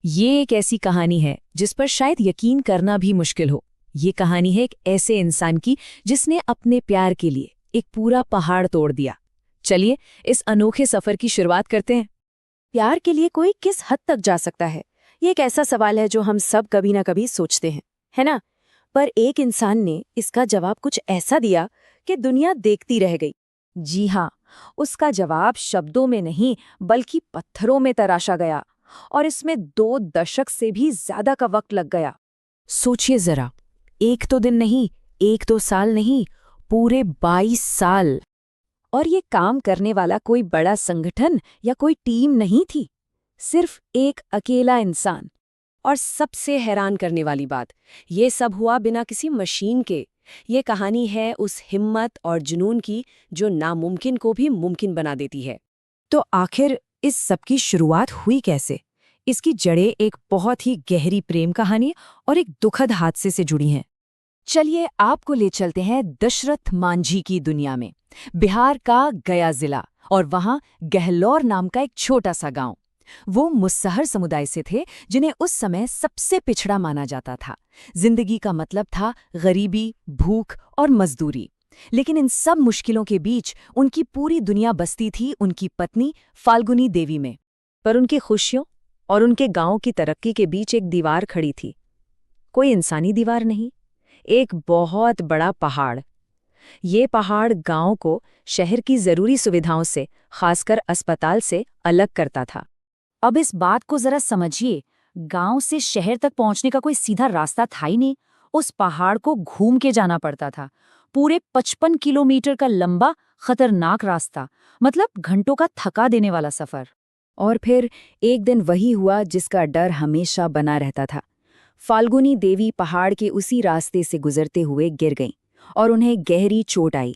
ये एक ऐसी कहानी है जिस पर शायद यकीन करना भी मुश्किल हो। ये कहानी है एक ऐसे इंसान की जिसने अपने प्यार के लिए एक पूरा पहाड़ तोड़ दिया। चलिए इस अनोखे सफर की शुरुआत करते हैं। प्यार के लिए कोई किस हद तक जा सकता है? ये एक ऐसा सवाल है जो हम सब कभी ना कभी सोचते हैं, है ना? पर एक इंसान ने इसका जवाब कुछ ऐसा दिया कि दुनिया देखती रह गई। जी हाँ, उसका जवाब शब्दों में नहीं बल्कि पत्थरों में तराशा गया, और इसमें 2 दशक से भी ज्यादा का वक्त लग गया। सोचिए जरा, एक तो दिन नहीं, एक तो साल नहीं, पूरे 22 साल। और ये काम करने वाला कोई बड़ा संगठन या कोई टीम नहीं थी, सिर्फ एक अकेला इंसान। और सबसे हैरान करने वाली बात, ये सब हुआ बिना किसी मशीन के। ये कहानी है उस हिम्मत और जुनून की जो नामुमकिन को भी मुमकिन बना देती है। तो आखिर इस सब की शुरुआत हुई कैसे? इसकी जड़ें एक बहुत ही गहरी प्रेम कहानी और एक दुखद हादसे से जुड़ी हैं। चलिए आपको ले चलते हैं दशरथ मांझी की दुनिया में, बिहार का गया जिला, और वहां गहलौर नाम का एक छोटा सा गांव। वो मुसहर समुदाय से थे जिन्हें उस समय सबसे पिछड़ा माना जाता था। जिंदगी का मतलब था गरीबी, भूख और मजदूरी। लेकिन इन सब मुश्किलों के बीच उनकी पूरी दुनिया बसती थी उनकी पत्नी फाल्गुनी देवी में। पर उनकी खुशियों और उनके गांव की तरक्की के बीच एक दीवार खड़ी थी। कोई इंसानी दीवार नहीं, एक बहुत बड़ा पहाड़। ये पहाड़ गांव को शहर की जरूरी सुविधाओं से, खासकर अस्पताल से, अलग करता था। अब इस बात को जरा समझिए, गांव से शहर तक पहुंचने का कोई सीधा रास्ता था ही नहीं। उस पहाड़ को घूम के जाना पड़ता था। पूरे 55 किलोमीटर का लंबा खतरनाक रास्ता, मतलब घंटों का थका देने वाला सफर। और फिर एक दिन वही हुआ जिसका डर हमेशा बना रहता था। फाल्गुनी देवी पहाड़ के उसी रास्ते से गुजरते हुए गिर गईं और उन्हें गहरी चोट आई।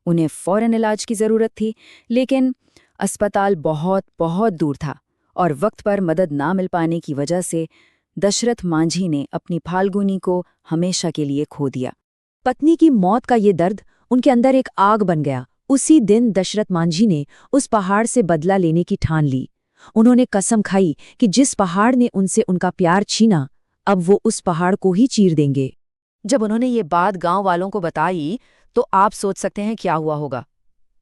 उन्हें फौरन इलाज की जरूरत थी, लेकिन अस्पताल बहुत बहुत दूर था और वक्त पर मदद ना मिल पाने की वजह से दशरथ मांझी ने अपनी फाल्गुनी को हमेशा के लिए खो दिया। पत्नी की मौत का ये दर्द उनके अंदर एक आग बन गया। उसी दिन दशरथ मांझी ने उस पहाड़ से बदला लेने की ठान ली। उन्होंने कसम खाई कि जिस पहाड़ ने उनसे उनका प्यार छीना, अब वो उस पहाड़ को ही चीर देंगे। जब उन्होंने ये बात गांव वालों को बताई तो आप सोच सकते हैं क्या हुआ होगा।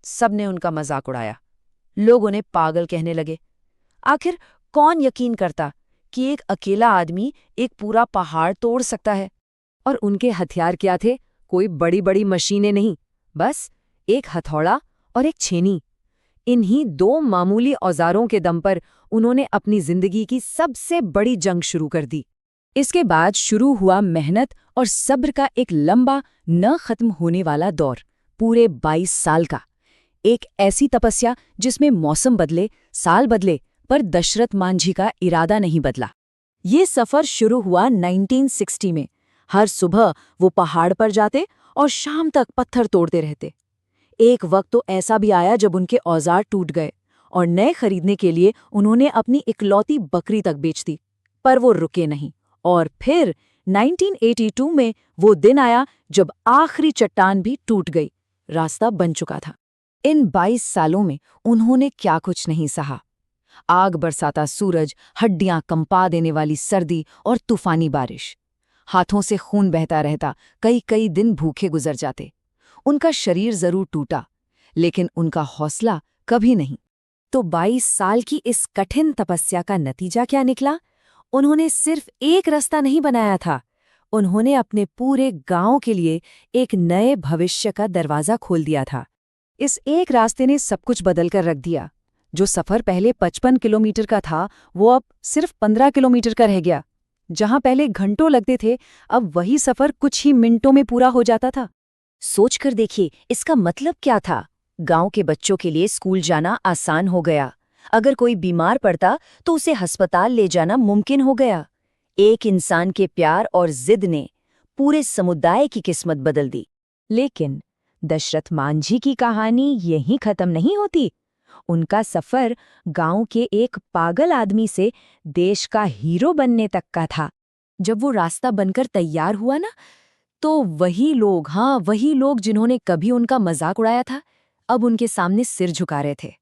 सबने उनका मजाक उड़ाया। लोग उन्हें पागल कहने लगे। आखिर कौन यकीन करता कि एक अकेला आदमी एक पूरा पहाड़ तोड़ सकता है? और उनके हथियार क्या थे? कोई बड़ी बड़ी मशीनें नहीं, बस एक हथौड़ा और एक छेनी। इन्हीं 2 मामूली औजारों के दम पर उन्होंने अपनी जिंदगी की सबसे बड़ी जंग शुरू कर दी। इसके बाद शुरू हुआ मेहनत और सब्र का एक लंबा, न खत्म होने वाला दौर, पूरे 22 साल का। एक ऐसी तपस्या जिसमें मौसम बदले, साल बदले, पर दशरथ मांझी का इरादा नहीं बदला। ये सफर शुरू हुआ 1960 में। हर सुबह वो पहाड़ पर जाते और शाम तक पत्थर तोड़ते रहते। एक वक्त तो ऐसा भी आया जब उनके औजार टूट गए और नए खरीदने के लिए उन्होंने अपनी इकलौती बकरी तक बेच दी। पर वो रुके नहीं, और फिर 1982 में वो दिन आया जब आखिरी चट्टान भी टूट गई। रास्ता बन चुका था। इन 22 सालों में उन्होंने क्या कुछ नहीं सहा। आग बरसाता सूरज, हड्डियां कंपा देने वाली सर्दी और तूफानी बारिश। हाथों से खून बहता रहता, कई कई दिन भूखे गुजर जाते। उनका शरीर जरूर टूटा, लेकिन उनका हौसला कभी नहीं। तो 22 साल की इस कठिन तपस्या का नतीजा क्या निकला? उन्होंने सिर्फ एक रास्ता नहीं बनाया था, उन्होंने अपने पूरे गांव के लिए एक नए भविष्य का दरवाजा खोल दिया था। इस एक रास्ते ने सब कुछ बदल कर रख दिया। जो सफर पहले 55 किलोमीटर का था, वो अब सिर्फ 15 किलोमीटर का रह गया। जहां पहले घंटों लगते थे, अब वही सफर कुछ ही मिनटों में पूरा हो जाता था। सोचकर देखिए, इसका मतलब क्या था? गांव के बच्चों के लिए स्कूल जाना आसान हो गया। अगर कोई बीमार पड़ता तो उसे अस्पताल ले जाना मुमकिन हो गया। एक इंसान के प्यार और जिद ने पूरे समुदाय की किस्मत बदल दी। लेकिन दशरथ मांझी की कहानी यहीं खत्म नहीं होती। उनका सफर गांव के एक पागल आदमी से देश का हीरो बनने तक का था। जब वो रास्ता बनकर तैयार हुआ ना, तो वही लोग जिन्होंने कभी उनका मजाक उड़ाया था, अब उनके सामने सिर झुका रहे थे।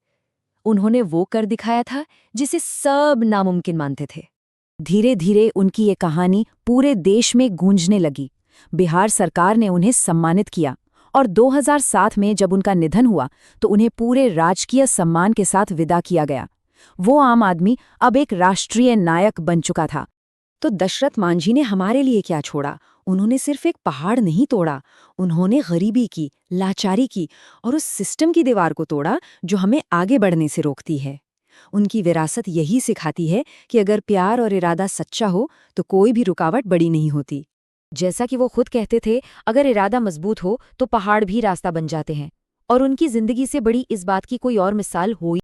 उन्होंने वो कर दिखाया था जिसे सब नामुमकिन मानते थे। धीरे धीरे उनकी ये कहानी पूरे देश में गूंजने लगी। बिहार सरकार ने उन्हें सम्मानित किया और 2007 में जब उनका निधन हुआ तो उन्हें पूरे राजकीय सम्मान के साथ विदा किया गया। वो आम आदमी अब एक राष्ट्रीय नायक बन चुका था। तो दशरथ मांझी ने हमारे लिए क्या छोड़ा? उन्होंने सिर्फ एक पहाड़ नहीं तोड़ा, उन्होंने गरीबी की, लाचारी की और उस सिस्टम की दीवार को तोड़ा जो हमें आगे बढ़ने से रोकती है। उनकी विरासत यही सिखाती है कि अगर प्यार और इरादा सच्चा हो तो कोई भी रुकावट बड़ी नहीं होती। जैसा कि वो खुद कहते थे, अगर इरादा मजबूत हो तो पहाड़ भी रास्ता बन जाते हैं। और उनकी जिंदगी से बड़ी इस बात की कोई और मिसाल हो